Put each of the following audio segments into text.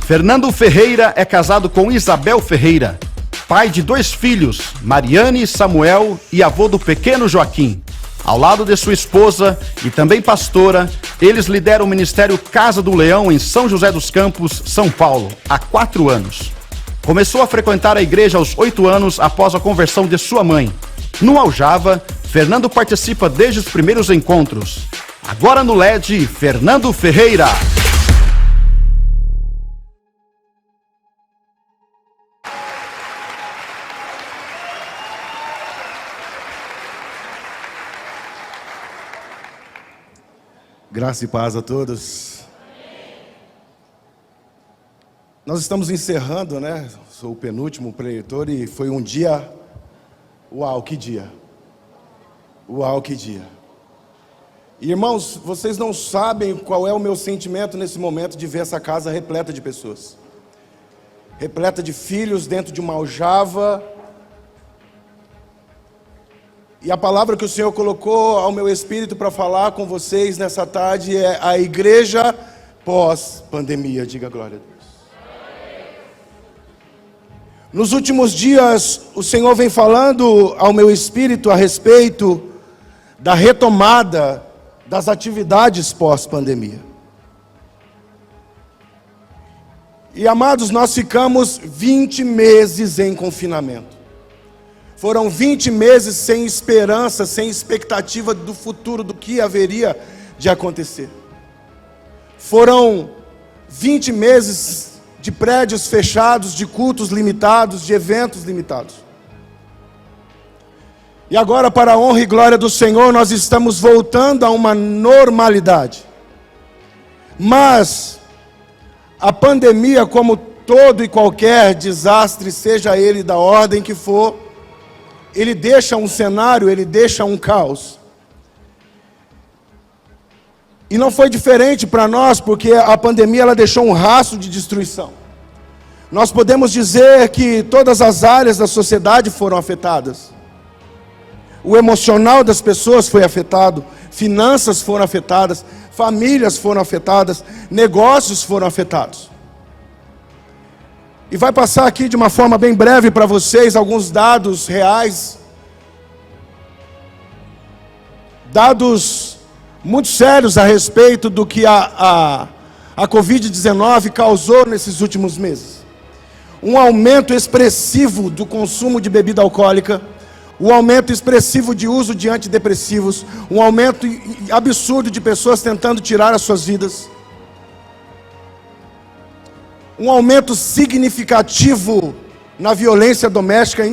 Fernando Ferreira é casado com Isabel Ferreira, pai de 2 filhos, Mariane e Samuel, e avô do pequeno Joaquim. Ao lado de sua esposa e também pastora, eles lideram o Ministério Casa do Leão em São José dos Campos, São Paulo, há 4 anos. Começou a frequentar a igreja aos 8 anos após a conversão de sua mãe. No Aljava, Fernando participa desde os primeiros encontros. Agora no LED, Fernando Ferreira. Graça e paz a todos. Nós estamos encerrando, né? Sou o penúltimo preletor e foi um dia... Uau, que dia! Uau, que dia! Irmãos, vocês não sabem qual é o meu sentimento nesse momento de ver essa casa repleta de pessoas. Repleta de filhos dentro de uma aljava. E a palavra que o Senhor colocou ao meu espírito para falar com vocês nessa tarde é a igreja pós-pandemia. Diga glória a Deus. Nos últimos dias, o Senhor vem falando ao meu espírito a respeito da retomada das atividades pós-pandemia. E amados, nós ficamos 20 meses em confinamento. Foram 20 meses sem esperança, sem expectativa do futuro, do que haveria de acontecer. Foram 20 meses de prédios fechados, de cultos limitados, de eventos limitados. E agora, para a honra e glória do Senhor, nós estamos voltando a uma normalidade. Mas a pandemia, como todo e qualquer desastre, seja ele da ordem que for, ele deixa um cenário, ele deixa um caos. E não foi diferente para nós, porque a pandemia ela deixou um rastro de destruição. Nós podemos dizer que todas as áreas da sociedade foram afetadas. O emocional das pessoas foi afetado, finanças foram afetadas, famílias foram afetadas, negócios foram afetados. E vai passar aqui de uma forma bem breve para vocês alguns dados reais. Dados muito sérios a respeito do que a Covid-19 causou nesses últimos meses. Um aumento expressivo do consumo de bebida alcoólica, um aumento expressivo de uso de antidepressivos, um aumento absurdo de pessoas tentando tirar as suas vidas. Um aumento significativo na violência doméstica,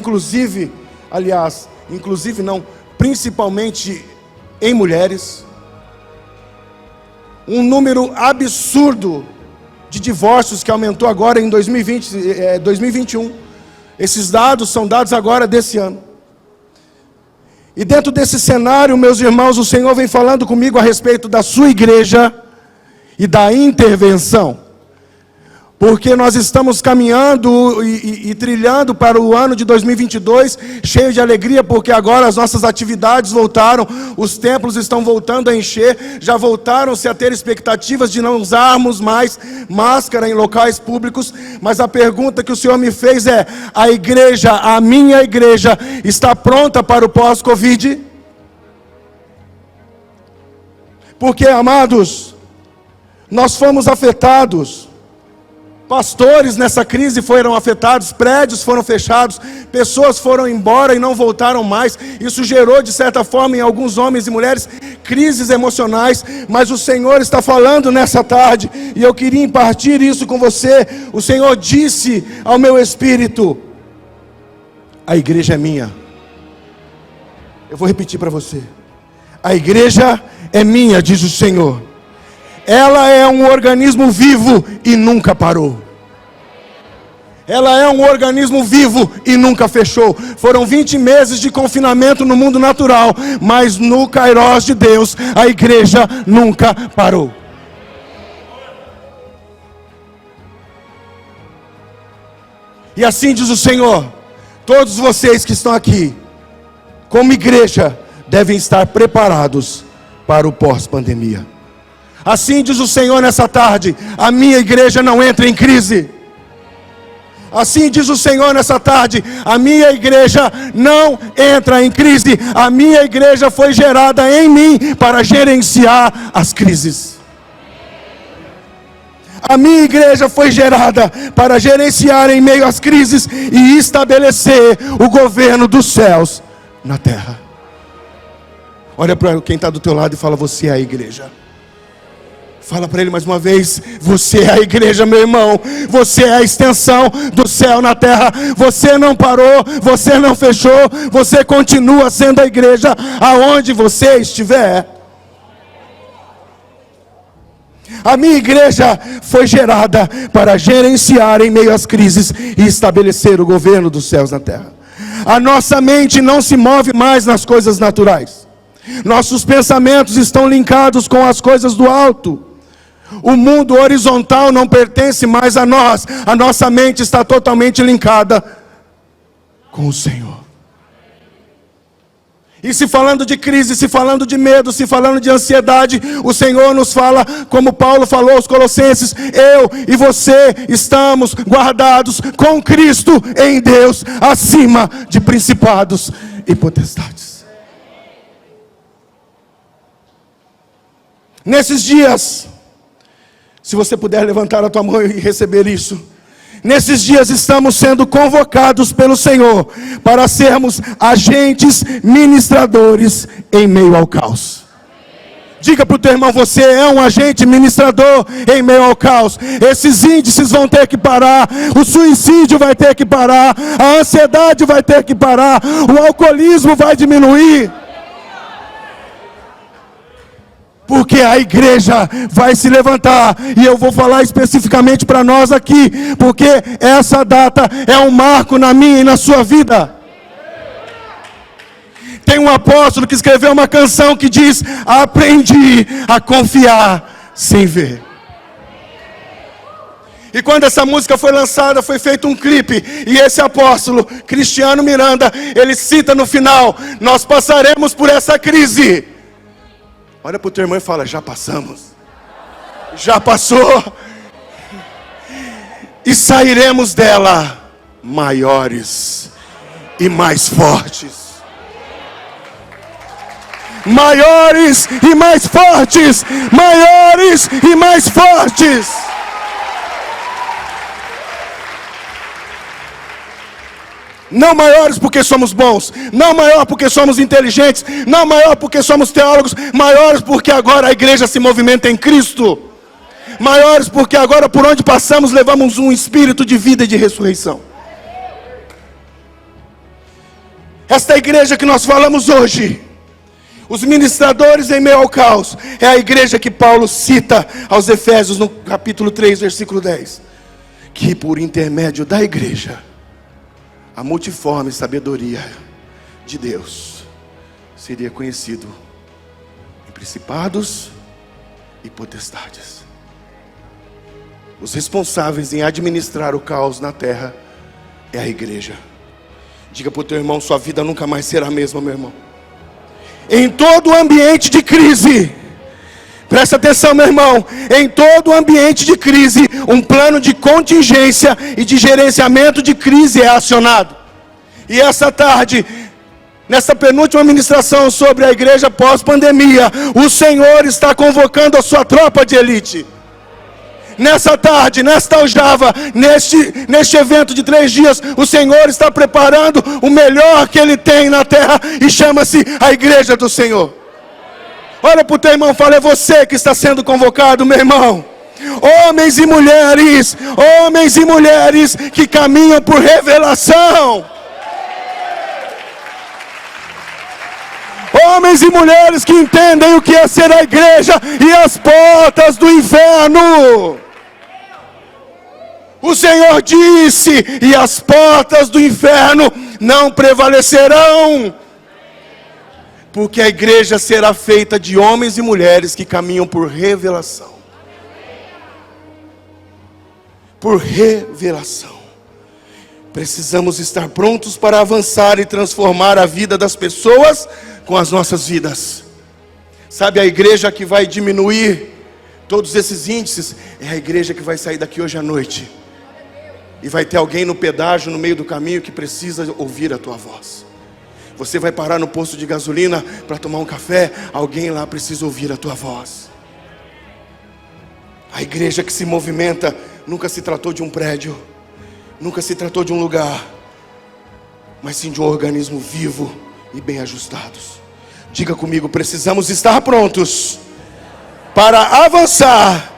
principalmente em mulheres. Um número absurdo de divórcios que aumentou agora em 2021. Esses dados são dados agora desse ano. E dentro desse cenário, meus irmãos, o Senhor vem falando comigo a respeito da sua igreja e da intervenção. Porque nós estamos caminhando e trilhando para o ano de 2022, cheio de alegria, porque agora as nossas atividades voltaram, os templos estão voltando a encher, já voltaram-se a ter expectativas de não usarmos mais máscara em locais públicos, mas a pergunta que o Senhor me fez é, a igreja, a minha igreja, está pronta para o pós-Covid? Porque, amados, nós fomos afetados. Pastores nessa crise foram afetados, prédios foram fechados, pessoas foram embora e não voltaram mais. Isso gerou, de certa forma, em alguns homens e mulheres, crises emocionais. Mas o Senhor está falando nessa tarde, e eu queria impartir isso com você. O Senhor disse ao meu espírito, a igreja é minha. Eu vou repetir para você. A igreja é minha, diz o Senhor. Ela é um organismo vivo e nunca parou. Ela é um organismo vivo e nunca fechou. Foram 20 meses de confinamento no mundo natural, mas no Kairos de Deus, a igreja nunca parou. E assim diz o Senhor, todos vocês que estão aqui, como igreja, devem estar preparados para o pós-pandemia. Assim diz o Senhor nessa tarde: a minha igreja não entra em crise. Assim diz o Senhor nessa tarde: a minha igreja não entra em crise. A minha igreja foi gerada em mim para gerenciar as crises. A minha igreja foi gerada para gerenciar em meio às crises e estabelecer o governo dos céus na terra. Olha para quem está do teu lado e fala: você é a igreja. Fala para ele mais uma vez: você é a igreja, meu irmão. Você é a extensão do céu na terra. Você não parou, você não fechou. Você continua sendo a igreja aonde você estiver. A minha igreja foi gerada para gerenciar em meio às crises e estabelecer o governo dos céus na terra. A nossa mente não se move mais nas coisas naturais. Nossos pensamentos estão linkados com as coisas do alto. O mundo horizontal não pertence mais a nós. A nossa mente está totalmente linkada com o Senhor. E se falando de crise, se falando de medo, se falando de ansiedade, o Senhor nos fala, como Paulo falou aos Colossenses: eu e você estamos guardados com Cristo em Deus, acima de principados e potestades. Nesses dias, se você puder levantar a tua mão e receber isso, nesses dias estamos sendo convocados pelo Senhor para sermos agentes ministradores em meio ao caos. Diga para o teu irmão: você é um agente ministrador em meio ao caos. Esses índices vão ter que parar, o suicídio vai ter que parar, a ansiedade vai ter que parar, o alcoolismo vai diminuir. Porque a igreja vai se levantar. E eu vou falar especificamente para nós aqui, porque essa data é um marco na minha e na sua vida. Tem um apóstolo que escreveu uma canção que diz: aprendi a confiar sem ver. E quando essa música foi lançada, foi feito um clipe. E esse apóstolo, Cristiano Miranda, ele cita no final: nós passaremos por essa crise. Olha para o teu irmão e fala: já passamos. Já passou. E sairemos dela maiores e mais fortes. Maiores e mais fortes. Maiores e mais fortes. Não maiores porque somos bons, não maior porque somos inteligentes, não maior porque somos teólogos, maiores porque agora a igreja se movimenta em Cristo. Maiores porque agora por onde passamos levamos um espírito de vida e de ressurreição. Esta igreja que nós falamos hoje, os ministradores em meio ao caos, é a igreja que Paulo cita aos Efésios no capítulo 3, versículo 10. Que por intermédio da igreja, a multiforme sabedoria de Deus seria conhecido em principados e potestades. Os responsáveis em administrar o caos na terra é a igreja. Diga para o teu irmão: sua vida nunca mais será a mesma, meu irmão. Em todo ambiente de crise, presta atenção, meu irmão, em todo ambiente de crise, um plano de contingência e de gerenciamento de crise é acionado. E essa tarde, nessa penúltima ministração sobre a igreja pós-pandemia, o Senhor está convocando a sua tropa de elite. Nessa tarde, nesta aljava, neste evento de 3 dias, o Senhor está preparando o melhor que Ele tem na terra e chama-se a igreja do Senhor. Olha para o teu irmão e fala: é você que está sendo convocado, meu irmão. Homens e mulheres que caminham por revelação. Homens e mulheres que entendem o que é ser a igreja e as portas do inferno. O Senhor disse: e as portas do inferno não prevalecerão. Porque a igreja será feita de homens e mulheres que caminham por revelação. Por revelação. Precisamos estar prontos para avançar e transformar a vida das pessoas com as nossas vidas. Sabe a igreja que vai diminuir Todos esses índices é a igreja que vai sair daqui hoje à noite. E vai ter alguém no pedágio, no meio do caminho, que precisa ouvir a tua voz. Você vai parar no posto de gasolina para tomar um café, alguém lá precisa ouvir a tua voz. A igreja que se movimenta nunca se tratou de um prédio, nunca se tratou de um lugar, mas sim de um organismo vivo e bem ajustados. Diga comigo, precisamos estar prontos para avançar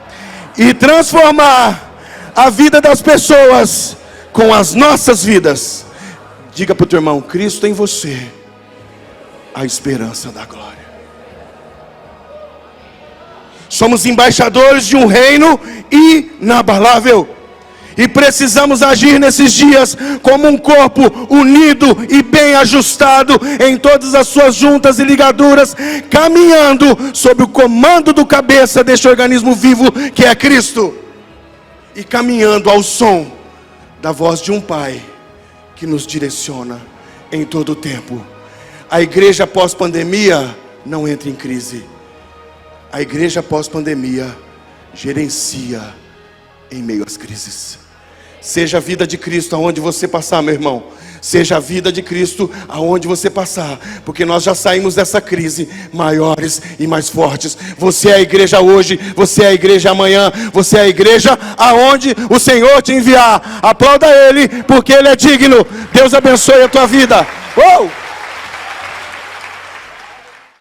e transformar a vida das pessoas com as nossas vidas. Diga para o teu irmão, Cristo em você, a esperança da glória. Somos embaixadores de um reino inabalável. E precisamos agir nesses dias como um corpo unido e bem ajustado em todas as suas juntas e ligaduras, caminhando sob o comando do cabeça deste organismo vivo que é Cristo. E caminhando ao som da voz de um Pai que nos direciona em todo o tempo. A igreja pós-pandemia não entra em crise. A igreja pós-pandemia gerencia em meio às crises. Seja a vida de Cristo aonde você passar, meu irmão. Seja a vida de Cristo aonde você passar, porque nós já saímos dessa crise maiores e mais fortes. Você é a igreja hoje, você é a igreja amanhã, você é a igreja aonde o Senhor te enviar. Aplauda Ele, porque Ele é digno. Deus abençoe a tua vida.